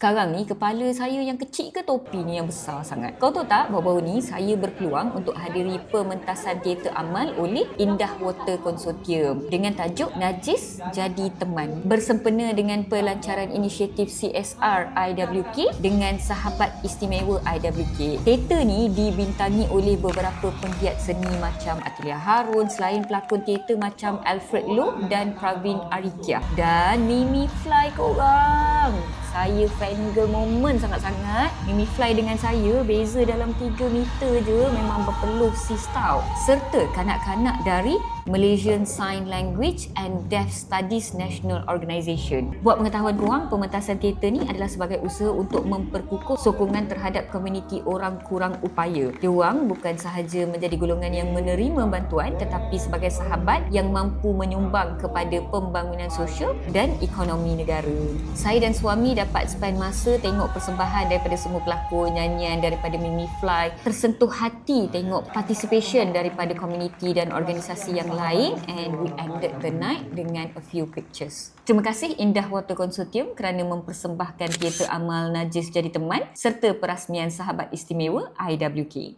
Sekarang ni kepala saya yang kecil ke topi ni yang besar sangat? Kau tahu tak, baru-baru ni saya berpeluang untuk hadiri pementasan teater amal oleh Indah Water Consortium dengan tajuk Najis Jadi Teman, bersempena dengan pelancaran inisiatif CSR IWK dengan Sahabat Istimewa IWK. Teater ni dibintangi oleh beberapa penggiat seni macam Athilia Harun, selain pelakon teater macam Alfred Loh dan Pravin Arikia dan Mimi Fly korang. Saya fangirl moment sangat-sangat. Mimi Fly dengan saya beza dalam 3 meter je, memang berpeluh sis tau. Serta kanak-kanak dari Malaysian Sign Language and Deaf Studies National Organisation. Buat pengetahuan korang, pementasan teater ni adalah sebagai usaha untuk memperkukuh sokongan terhadap komuniti orang kurang upaya. Diorang bukan sahaja menjadi golongan yang menerima bantuan, tetapi sebagai sahabat yang mampu menyumbang kepada pembangunan sosial dan ekonomi negara. Saya dan suami dapat spend masa tengok persembahan daripada semua pelakon, nyanyian daripada Mimi Fly, tersentuh hati tengok participation daripada komuniti dan organisasi yang lain, and we ended the night dengan a few pictures. Terima kasih Indah Water Consortium kerana mempersembahkan teater amal Najis Jadi Teman serta perasmian Sahabat Istimewa IWK.